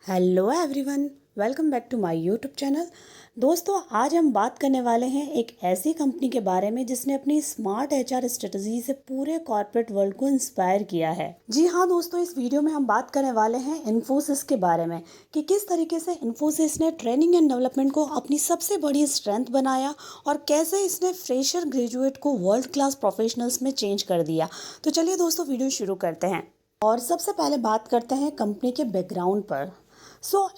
Hello everyone, welcome back to my YouTube channel. दोस्तों, आज हम बात करने वाले हैं एक ऐसी कंपनी के बारे में जिसने अपनी स्मार्ट एचआर स्ट्रेटजी से पूरे कॉर्पोरेट वर्ल्ड को इंस्पायर किया है। जी हाँ दोस्तों, इस वीडियो में हम बात करने वाले हैं इन्फोसिस के बारे में कि किस तरीके से इन्फोसिस ने ट्रेनिंग एंड डेवलपमेंट को अपनी सबसे बड़ी स्ट्रेंथ बनाया और कैसे इसने फ्रेशर ग्रेजुएट को वर्ल्ड क्लास प्रोफेशनल्स में चेंज कर दिया। तो चलिए दोस्तों, वीडियो शुरू करते हैं और सबसे पहले बात करते हैं कंपनी के बैकग्राउंड पर।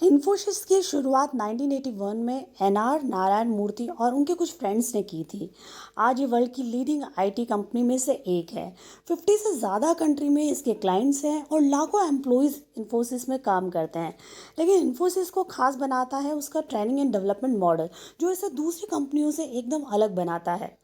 इन्फोसिस की शुरुआत 1981 में एनआर नारायण मूर्ति और उनके कुछ फ्रेंड्स ने की थी। आज ये वर्ल्ड की लीडिंग आईटी कंपनी में से एक है। 50 से ज़्यादा कंट्री में इसके क्लाइंट्स हैं और लाखों एम्प्लॉयज़ इन्फोसिस में काम करते हैं। लेकिन इन्फोसिस को खास बनाता है उसका ट्रेनिंग एंड डेवलपमेंट मॉडल, जो इसे दूसरी कंपनियों से एकदम अलग बनाता है।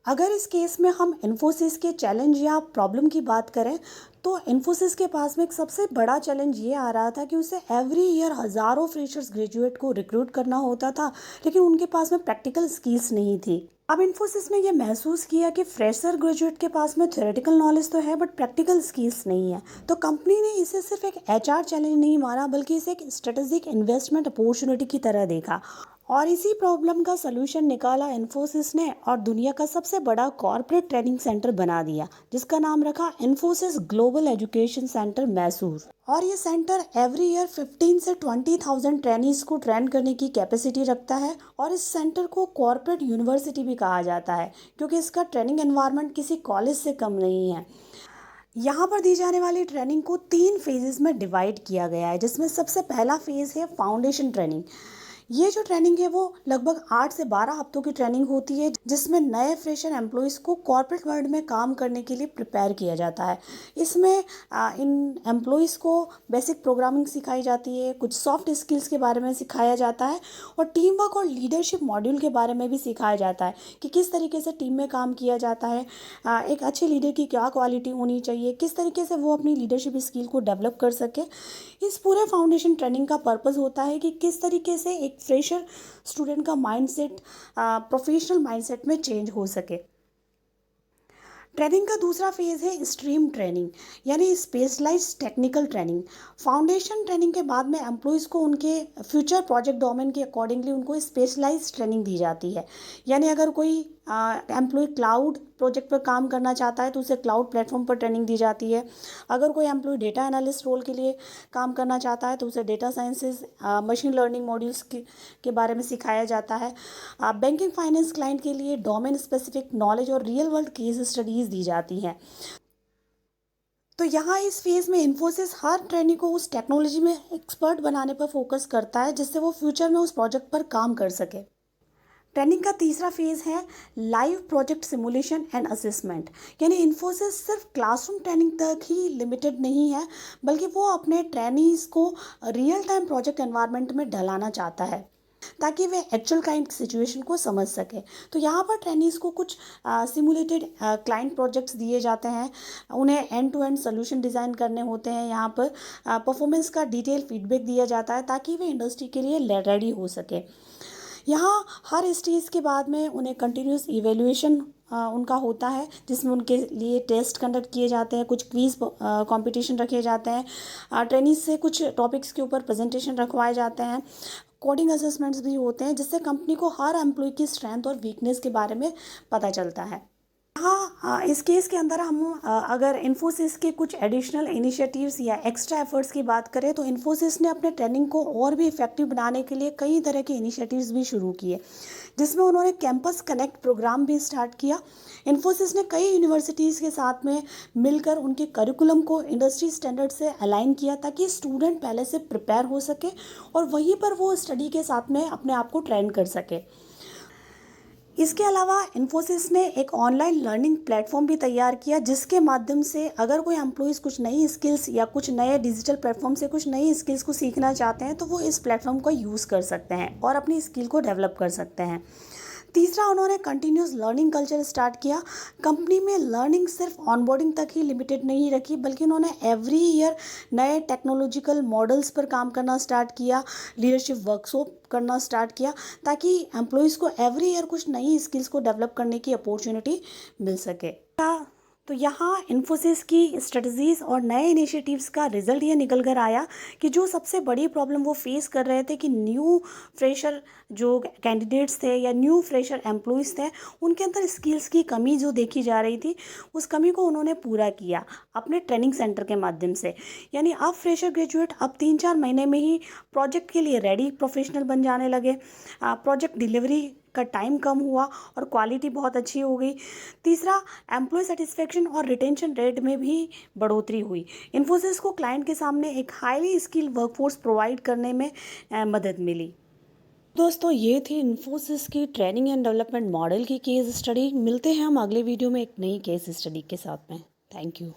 अगर इस केस में हम इन्फोसिस के चैलेंज या प्रॉब्लम की बात करें, तो इन्फोसिस के पास में एक सबसे बड़ा चैलेंज ये आ रहा था कि उसे एवरी ईयर हज़ारों फ्रेशर्स ग्रेजुएट को रिक्रूट करना होता था, लेकिन उनके पास में प्रैक्टिकल स्किल्स नहीं थी। अब इन्फोसिस ने ये महसूस किया कि फ्रेशर ग्रेजुएट के पास में थ्योरेटिकल नॉलेज तो है बट प्रैक्टिकल स्किल्स नहीं है। तो कंपनी ने इसे सिर्फ एक एचआर चैलेंज नहीं माना, बल्कि इसे एक स्ट्रेटेजिक इन्वेस्टमेंट अपॉर्चुनिटी की तरह देखा और इसी प्रॉब्लम का सलूशन निकाला इन्फोसिस ने और दुनिया का सबसे बड़ा कॉर्पोरेट ट्रेनिंग सेंटर बना दिया, जिसका नाम रखा Infosys global education centre Mysore. और ये सेंटर एवरी ईयर 15 से 20,000 ट्रेनीज को ट्रेन करने की कैपेसिटी रखता है और इस सेंटर को कॉर्पोरेट यूनिवर्सिटी भी कहा जाता है, क्योंकि इसका ट्रेनिंग एनवायरनमेंट किसी कॉलेज से कम नहीं है। यहाँ पर दी जाने वाली ट्रेनिंग को 3 फेजेस में डिवाइड किया गया है, जिसमें सबसे पहला फेज है फाउंडेशन ट्रेनिंग। ये जो ट्रेनिंग है वो लगभग 8 से 12 हफ्तों की ट्रेनिंग होती है, जिसमें नए फ्रेशर एम्प्लॉयज़ को कॉर्पोरेट वर्ल्ड में काम करने के लिए प्रिपेयर किया जाता है। इसमें इन एम्प्लॉयज़ को बेसिक प्रोग्रामिंग सिखाई जाती है, कुछ सॉफ्ट स्किल्स के बारे में सिखाया जाता है और टीम वर्क और लीडरशिप मॉड्यूल के बारे में भी सिखाया जाता है कि किस तरीके से टीम में काम किया जाता है, एक अच्छे लीडर की क्या क्वालिटी होनी चाहिए, किस तरीके से वो अपनी लीडरशिप स्किल को डेवलप कर सके। इस पूरे फाउंडेशन ट्रेनिंग का पर्पस होता है कि किस तरीके से एक फ्रेशर स्टूडेंट का माइंडसेट प्रोफेशनल माइंडसेट में चेंज हो सके। ट्रेनिंग का दूसरा फेज़ है स्ट्रीम ट्रेनिंग, यानी specialised technical training. Foundation training के बाद में एम्प्लॉयज़ को उनके फ्यूचर प्रोजेक्ट डोमेन के अकॉर्डिंगली उनको स्पेशलाइज्ड ट्रेनिंग दी जाती है। यानी अगर कोई एम्प्लॉय क्लाउड प्रोजेक्ट पर काम करना चाहता है तो उसे क्लाउड प्लेटफॉर्म पर ट्रेनिंग दी जाती है। अगर कोई एम्प्लॉय डेटा एनालिस्ट रोल के लिए काम करना चाहता है तो उसे data sciences machine learning modules के बारे में सिखाया जाता है। बैंकिंग फाइनेंस क्लाइंट के लिए डोमेन स्पेसिफिक नॉलेज और रियल वर्ल्ड केस स्टडीज़ दी जाती हैं। तो यहाँ इस फेज़ में इन्फोसिस हर ट्रेनी को उस टेक्नोलॉजी में एक्सपर्ट बनाने पर फोकस करता है, जिससे वो फ्यूचर में उस प्रोजेक्ट पर काम कर सके। ट्रेनिंग का तीसरा फेज़ है live project simulation and assessment. यानी इन्फोसिस सिर्फ क्लासरूम ट्रेनिंग तक ही लिमिटेड नहीं है, बल्कि वो अपने ट्रेनीज़ को रियल टाइम प्रोजेक्ट एनवायरनमेंट में ढलाना चाहता है ताकि वे एक्चुअल क्लाइंट सिचुएशन को समझ सके। तो यहाँ पर ट्रेनीज़ को कुछ सिमुलेटेड क्लाइंट प्रोजेक्ट्स दिए जाते हैं, उन्हें end to end solution design करने होते हैं। यहाँ पर परफॉर्मेंस का डिटेल फीडबैक दिया जाता है ताकि वे इंडस्ट्री के लिए रेडी हो सके। यहाँ हर स्टेज के बाद में उन्हें कंटिन्यूस इवेल्युएशन उनका होता है, जिसमें उनके लिए टेस्ट कंडक्ट किए जाते हैं, कुछ क्विज कंपटीशन रखे जाते हैं, ट्रेनिंग से कुछ टॉपिक्स के ऊपर प्रेजेंटेशन रखवाए जाते हैं, कोडिंग असेसमेंट्स भी होते हैं, जिससे कंपनी को हर एम्प्लॉय की स्ट्रेंथ और वीकनेस के बारे में पता चलता है। हाँ, इस केस के अंदर हम अगर इन्फोसिस के कुछ एडिशनल इनिशिएटिव्स या एक्स्ट्रा एफर्ट्स की बात करें, तो इन्फोसिस ने अपने ट्रेनिंग को और भी इफेक्टिव बनाने के लिए कई तरह के इनिशिएटिव्स भी शुरू किए, जिसमें उन्होंने कैंपस कनेक्ट प्रोग्राम भी स्टार्ट किया। इन्फोसिस ने कई यूनिवर्सिटीज़ के साथ में मिलकर उनके करिकुलम को इंडस्ट्री स्टैंडर्ड से अलाइन किया ताकि स्टूडेंट पहले से प्रिपेयर हो सके और वहीं पर वो स्टडी के साथ में अपने आप को ट्रेन कर सके। इसके अलावा इन्फोसिस ने एक ऑनलाइन लर्निंग प्लेटफॉर्म भी तैयार किया, जिसके माध्यम से अगर कोई एम्प्लॉयज़ कुछ नई स्किल्स या कुछ नए डिजिटल प्लेटफॉर्म से कुछ नई स्किल्स को सीखना चाहते हैं तो वो इस प्लेटफॉर्म का यूज़ कर सकते हैं और अपनी स्किल को डेवलप कर सकते हैं। तीसरा, उन्होंने कंटिन्यूस लर्निंग कल्चर स्टार्ट किया। कंपनी में लर्निंग सिर्फ ऑनबोर्डिंग तक ही लिमिटेड नहीं रखी, बल्कि उन्होंने एवरी ईयर नए टेक्नोलॉजिकल मॉडल्स पर काम करना स्टार्ट किया, लीडरशिप वर्कशॉप करना स्टार्ट किया, ताकि एम्प्लॉयज़ को एवरी ईयर कुछ नई स्किल्स को डेवलप करने की अपॉर्चुनिटी मिल सके। तो यहाँ इन्फोसिस की स्ट्रेटजीज़ और नए इनिशिएटिव्स का रिजल्ट ये निकल कर आया कि जो सबसे बड़ी प्रॉब्लम वो फेस कर रहे थे कि न्यू फ्रेशर जो कैंडिडेट्स थे या न्यू फ्रेशर एम्प्लॉयज़ थे, उनके अंदर स्किल्स की कमी जो देखी जा रही थी, उस कमी को उन्होंने पूरा किया अपने ट्रेनिंग सेंटर के माध्यम से। यानी अब फ्रेशर ग्रेजुएट अब 3-4 महीने में ही प्रोजेक्ट के लिए रेडी प्रोफेशनल बन जाने लगे। प्रोजेक्ट डिलीवरी का टाइम कम हुआ और क्वालिटी बहुत अच्छी हो गई। तीसरा, एम्प्लॉय सेटिस्फेक्शन और रिटेंशन रेट में भी बढ़ोतरी हुई। इन्फोसिस को क्लाइंट के सामने एक हाईली स्किल्ड वर्कफोर्स प्रोवाइड करने में मदद मिली। दोस्तों, ये थी इन्फोसिस की ट्रेनिंग एंड डेवलपमेंट मॉडल की केस स्टडी। मिलते हैं हम अगले वीडियो में एक नई केस स्टडी के साथ में। Thank you.